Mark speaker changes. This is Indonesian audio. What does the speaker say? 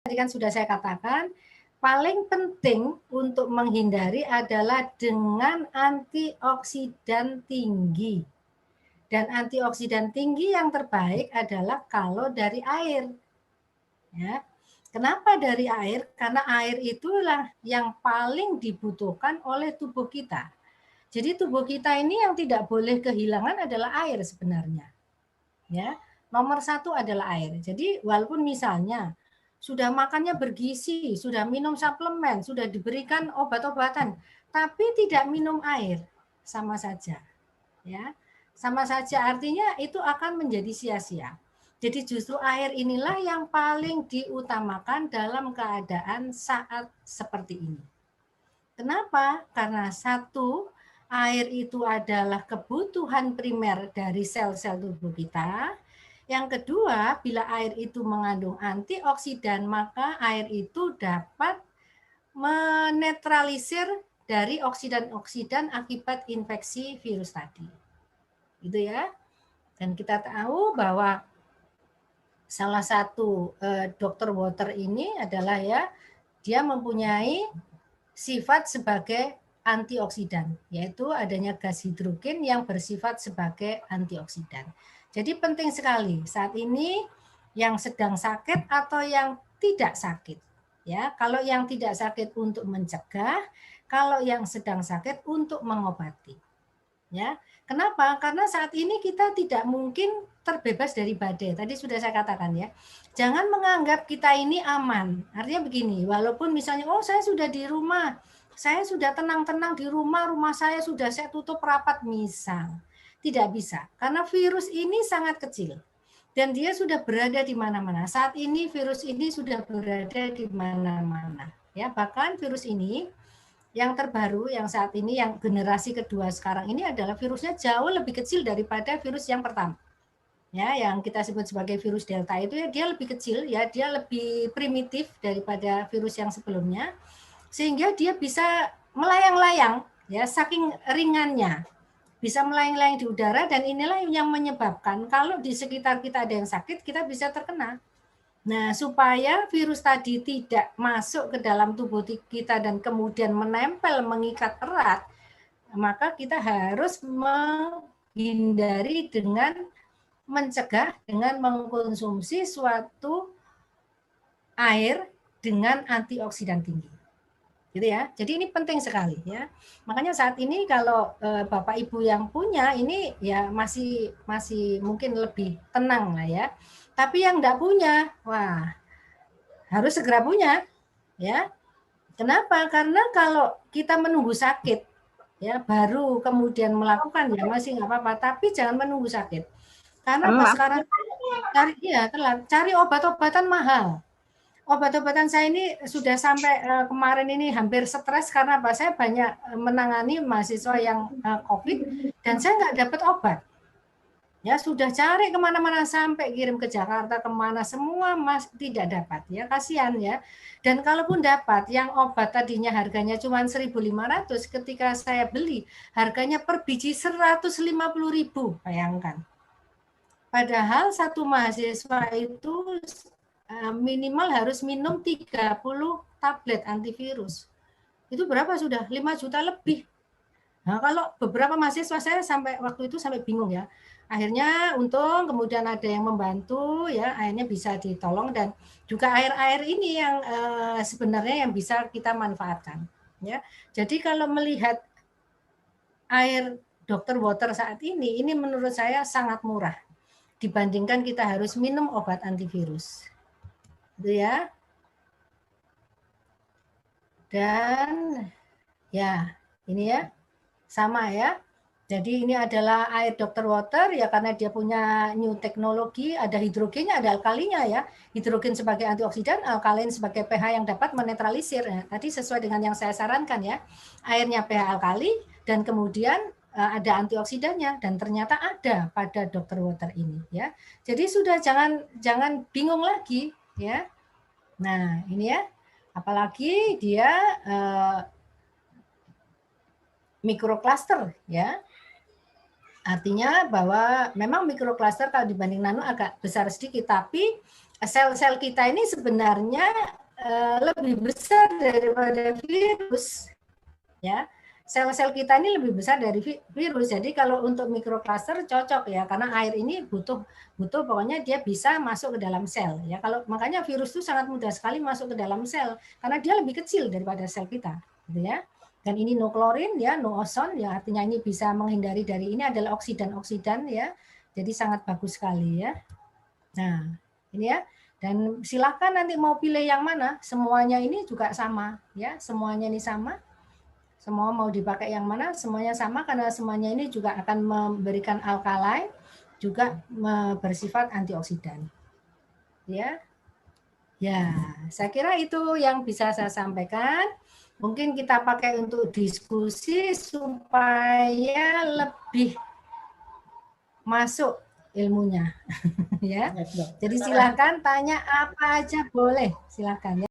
Speaker 1: tadi kan sudah saya katakan, paling penting untuk menghindari adalah dengan antioksidan tinggi. Dan antioksidan tinggi yang terbaik adalah kalau dari air. Ya. Kenapa dari air? Karena air itulah yang paling dibutuhkan oleh tubuh kita. Jadi tubuh kita ini yang tidak boleh kehilangan adalah air sebenarnya. Ya, nomor satu adalah air. Jadi walaupun misalnya sudah makannya bergizi, sudah minum suplemen, sudah diberikan obat-obatan, tapi tidak minum air, sama saja. Ya, sama saja artinya itu akan menjadi sia-sia. Jadi justru air inilah yang paling diutamakan dalam keadaan saat seperti ini. Kenapa? Karena satu, air itu adalah kebutuhan primer dari sel-sel tubuh kita. Yang kedua, bila air itu mengandung antioksidan, maka air itu dapat menetralisir dari oksidan-oksidan akibat infeksi virus tadi. Gitu ya. Dan kita tahu bahwa salah satu dokter water ini adalah ya, dia mempunyai sifat sebagai antioksidan, yaitu adanya gas hidrogen yang bersifat sebagai antioksidan. Jadi penting sekali saat ini yang sedang sakit atau yang tidak sakit. Ya, kalau yang tidak sakit untuk mencegah, kalau yang sedang sakit untuk mengobati. Ya, kenapa? Karena saat ini kita tidak mungkin terbebas dari badai. Tadi sudah saya katakan ya. Jangan menganggap kita ini aman. Artinya begini, walaupun misalnya oh saya sudah di rumah, saya sudah tenang-tenang di rumah, rumah saya sudah saya tutup rapat misal. Tidak bisa, karena virus ini sangat kecil. Dan dia sudah berada di mana-mana. Saat ini virus ini sudah berada di mana-mana. Ya, bahkan virus ini yang terbaru, yang saat ini, yang generasi kedua sekarang ini adalah virusnya jauh lebih kecil daripada virus yang pertama. Ya, yang kita sebut sebagai virus Delta itu ya dia lebih kecil, ya dia lebih primitif daripada virus yang sebelumnya, sehingga dia bisa melayang-layang, ya saking ringannya, bisa melayang-layang di udara dan inilah yang menyebabkan kalau di sekitar kita ada yang sakit, kita bisa terkena. Nah, supaya virus tadi tidak masuk ke dalam tubuh kita dan kemudian menempel, mengikat erat, maka kita harus menghindari dengan mencegah dengan mengkonsumsi suatu air dengan antioksidan tinggi. Gitu ya. Jadi ini penting sekali ya. Makanya saat ini kalau Bapak Ibu yang punya ini ya masih mungkin lebih tenang lah ya. Tapi yang enggak punya, wah, harus segera punya ya. Kenapa? Karena kalau kita menunggu sakit ya baru kemudian melakukan ya masih nggak apa-apa, tapi jangan menunggu sakit. Karena pas sekarang cari obat-obatan mahal. Obat-obatan saya ini sudah sampai kemarin ini hampir stres karena apa? Saya banyak menangani mahasiswa yang COVID dan saya nggak dapat obat. Ya sudah cari kemana-mana sampai kirim ke Jakarta kemana semua tidak dapat ya kasihan ya. Dan kalaupun dapat yang obat tadinya harganya cuma 1.500 ketika saya beli harganya per biji 150.000 bayangkan. Padahal satu mahasiswa itu minimal harus minum 30 tablet antivirus. Itu berapa sudah? 5 juta lebih. Nah, kalau beberapa mahasiswa saya sampai waktu itu sampai bingung ya. Akhirnya untung kemudian ada yang membantu ya, akhirnya bisa ditolong dan juga air-air ini yang sebenarnya yang bisa kita manfaatkan ya. Jadi kalau melihat air Dr. Water saat ini menurut saya sangat murah dibandingkan kita harus minum obat antivirus. Gitu ya. Dan ya, ini ya. Sama ya. Jadi ini adalah air Dr. Water ya karena dia punya new teknologi, ada hidrogennya, ada alkalinya ya. Hidrogen sebagai antioksidan, alkalin sebagai pH yang dapat menetralisir. Nah, tadi sesuai dengan yang saya sarankan ya. Airnya pH alkali dan kemudian ada antioksidannya dan ternyata ada pada Dr. Water ini ya. Jadi sudah jangan bingung lagi ya. Nah, ini ya. Apalagi dia mikrocluster ya. Artinya bahwa memang mikrokluster kalau dibanding nano agak besar sedikit, tapi sel-sel kita ini sebenarnya lebih besar daripada virus, ya. Sel-sel kita ini lebih besar dari virus. Jadi kalau untuk mikrokluster cocok ya, karena air ini butuh pokoknya dia bisa masuk ke dalam sel ya. Kalau makanya virus itu sangat mudah sekali masuk ke dalam sel karena dia lebih kecil daripada sel kita, gitu ya. Dan ini no klorin ya, no ozon ya, artinya ini bisa menghindari dari ini adalah oksidan-oksidan ya. Jadi sangat bagus sekali ya. Nah, ini ya. Dan silakan nanti mau pilih yang mana, semuanya ini juga sama ya, semuanya ini sama. Semua mau dipakai yang mana, semuanya sama karena semuanya ini juga akan memberikan alkali, juga bersifat antioksidan. Ya. Ya, saya kira itu yang bisa saya sampaikan. Mungkin kita pakai untuk diskusi supaya lebih masuk ilmunya. Ya. Jadi silakan tanya apa aja boleh, silakan ya.